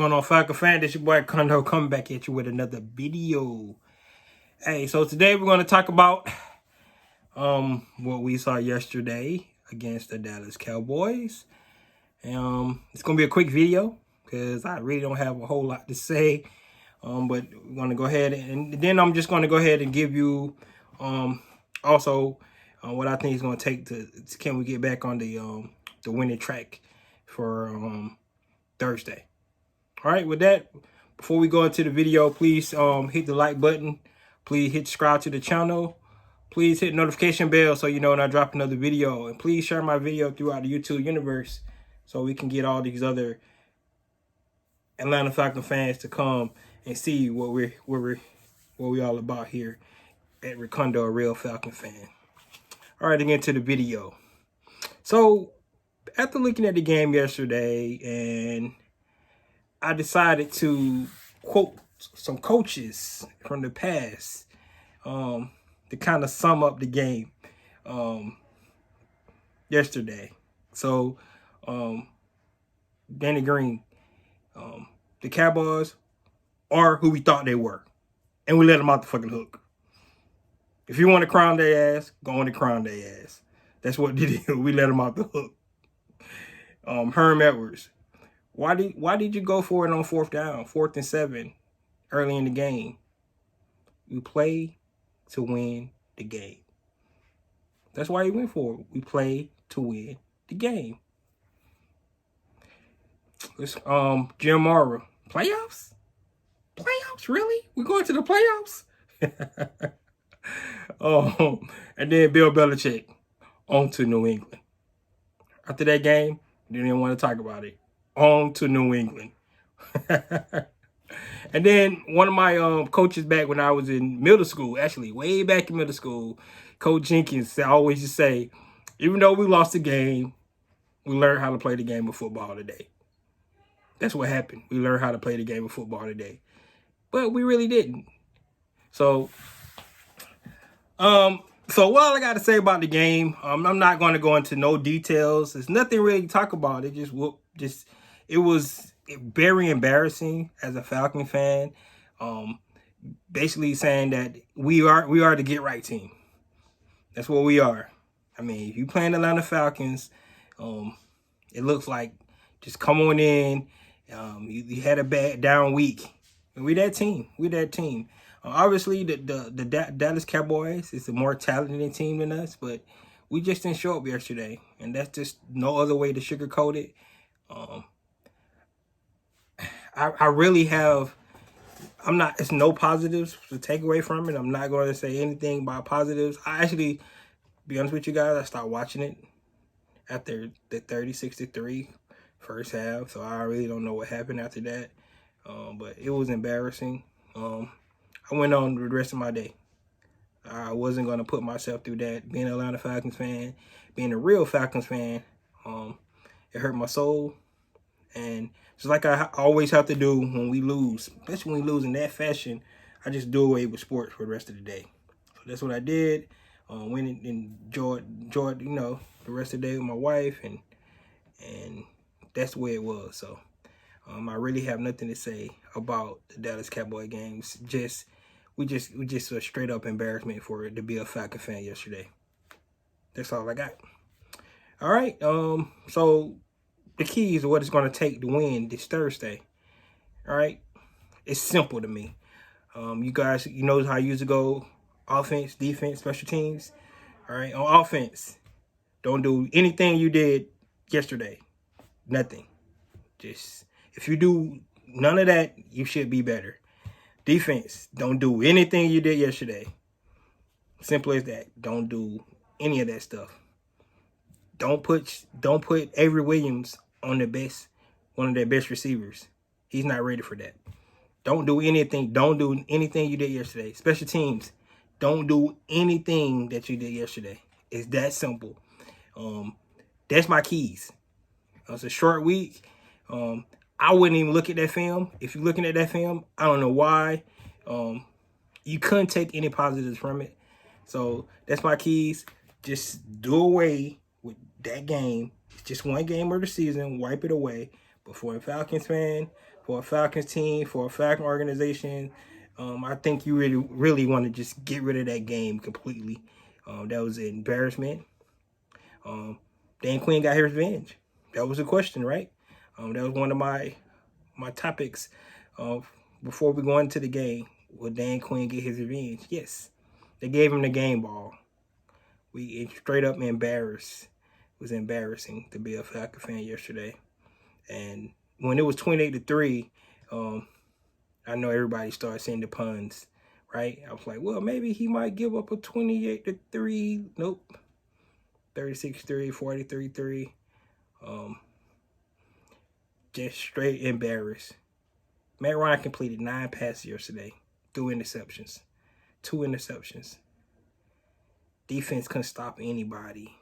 going on, Falcon fan? This your boy Kondo coming back at you with another video. Hey, so today we're going to talk about what we saw yesterday against the Dallas Cowboys. It's going to be a quick video because I really don't have a whole lot to say. But we're going to go ahead and then I'm just going to go ahead and give you also what I think it's going to take to can we get back on the winning track for Thursday. All right, with that, before we go into the video, please hit the like button. Please hit subscribe to the channel. Please hit notification bell so you know when I drop another video. And please share my video throughout the YouTube universe so we can get all these other Atlanta Falcon fans to come and see what we all about here at Recondo, a real Falcon fan. All right, again to the video. So after looking at the game yesterday, and I decided to quote some coaches from the past to kind of sum up the game yesterday. So Danny Green, the Cowboys are who we thought they were, and we let them out the fucking hook. If you want to crown their ass, go on to crown their ass. That's what they did. We let them out the hook. Herm Edwards, why did you go for it on 4th down, 4th and 7, early in the game? We play to win the game. That's why he went for it. We play to win the game. Let's Jim Mara, playoffs? Playoffs, really? We going to the playoffs? And then Bill Belichick, on to New England. After that game, didn't even want to talk about it. On to New England. And then one of my coaches back when I was in middle school, actually way back in middle school, Coach Jenkins, I always just say, even though we lost the game, we learned how to play the game of football today. That's what happened. We learned how to play the game of football today. But we really didn't. So what I got to say about the game, I'm not going to go into no details. There's nothing really to talk about. It was very embarrassing as a Falcon fan. Basically saying that we are the get right team. That's what we are. I mean, if you playing Atlanta Falcons, it looks like just come on in. You had a bad down week. And we that team. We that team. Obviously, the Dallas Cowboys is a more talented team than us, but we just didn't show up yesterday, and that's just no other way to sugarcoat it. I really have. It's no positives to take away from it. I'm not going to say anything about positives. I actually, be honest with you guys, I stopped watching it after the 30-63 first half, so I really don't know what happened after that. But it was embarrassing. I went on the rest of my day. I wasn't going to put myself through that. Being an Atlanta Falcons fan, being a real Falcons fan, it hurt my soul. And just like I always have to do when we lose, especially when we lose in that fashion, I just do away with sports for the rest of the day. So that's what I did. Went and enjoyed, the rest of the day with my wife, and that's the way it was. So I really have nothing to say about the Dallas Cowboy games. We just a straight up embarrassment for it to be a Falcon fan yesterday. That's all I got. All right. So the keys of what it's going to take to win this Thursday. All right. It's simple to me. You guys, you know how I used to go: offense, defense, special teams. All right. On offense, don't do anything you did yesterday. Nothing. Just if you do none of that, you should be better. Defense, don't do anything you did yesterday. Simple as that. Don't do any of that stuff. Don't put Avery Williams on one of their best receivers. He's not ready for that. Don't do anything. Don't do anything you did yesterday. Special teams, don't do anything that you did yesterday. It's that simple. That's my keys. It's a short week. I wouldn't even look at that film. If you're looking at that film, I don't know why. You couldn't take any positives from it. So that's my keys. Just do away with that game. It's just one game of the season. Wipe it away. But for a Falcons fan, for a Falcons team, for a Falcon organization. I think you really want to just get rid of that game completely. That was an embarrassment. Dan Quinn got his revenge. That was a question, right? That was one of my topics before we go into the game. Will Dan Quinn get his revenge? Yes. They gave him the game ball. We straight up embarrassed. It was embarrassing to be a Falcon fan yesterday. And when it was 28-3, I know everybody started saying the puns, right? I was like, well, maybe he might give up a 28-3. Nope. 36-3, 43-3. Just straight embarrassed. Matt Ryan completed 9 passes yesterday. 2 interceptions. Defense couldn't stop anybody.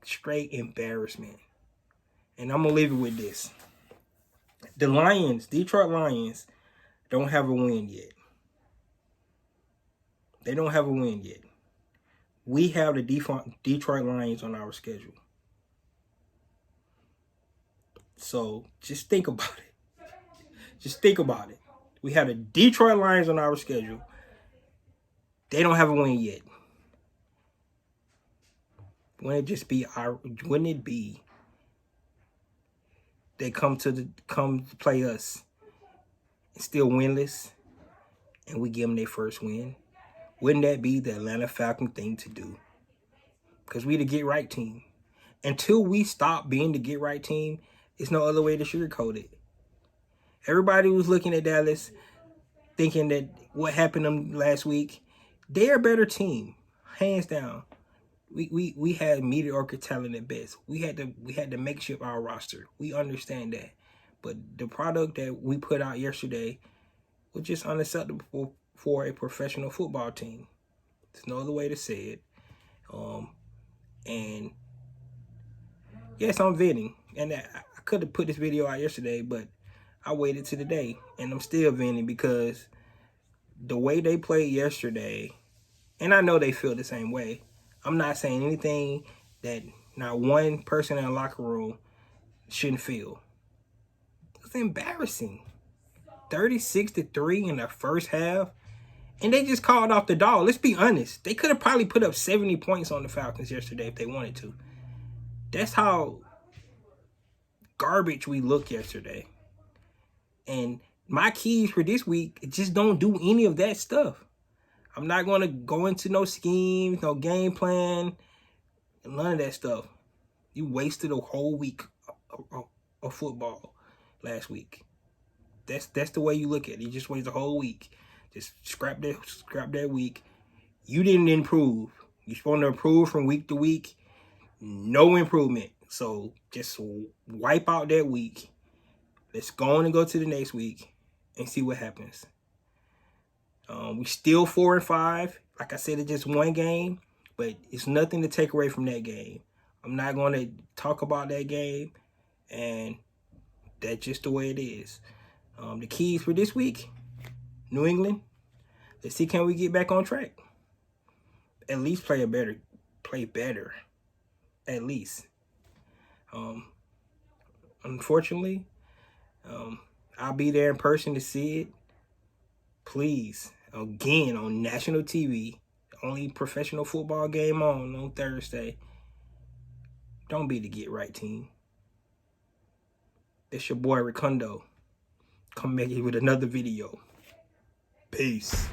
Straight embarrassment. And I'm going to leave it with this. The Lions, Detroit Lions, don't have a win yet. They don't have a win yet. We have the Detroit Lions on our schedule. So just think about it. Just think about it. We have the Detroit Lions on our schedule. They don't have a win yet. Wouldn't it be they come to play us and still winless, and we give them their first win? Wouldn't that be the Atlanta Falcon thing to do? Because we the get right team. Until we stop being the get right team, there's no other way to sugarcoat it. Everybody was looking at Dallas, thinking that what happened to them last week, they're a better team, hands down. We had mediocre talent at best. We had to makeshift our roster. We understand that. But the product that we put out yesterday was just unacceptable for a professional football team. There's no other way to say it. And yes, I'm venting. And I could have put this video out yesterday, but I waited to the day. And I'm still venting because the way they played yesterday, and I know they feel the same way. I'm not saying anything that not one person in the locker room shouldn't feel. It was embarrassing. 36-3 in the first half. And they just called off the dog. Let's be honest. They could have probably put up 70 points on the Falcons yesterday if they wanted to. That's how garbage we looked yesterday. And my keys for this week, just don't do any of that stuff. I'm not going to go into no schemes, no game plan, none of that stuff. You wasted a whole week of football last week. That's the way you look at it. You just wasted a whole week. Just scrap that week. You didn't improve. You're supposed to improve from week to week. No improvement. So just wipe out that week. Let's go on and go to the next week and see what happens. We still 4-5. Like I said, it's just one game, but it's nothing to take away from that game. I'm not going to talk about that game, and that's just the way it is. The keys for this week, New England. Let's see, can we get back on track? At least play better. At least. Unfortunately, I'll be there in person to see it. Please, again, on national TV, the only professional football game on Thursday. Don't be the get right team. It's your boy Ricondo. Come back here with another video. Peace.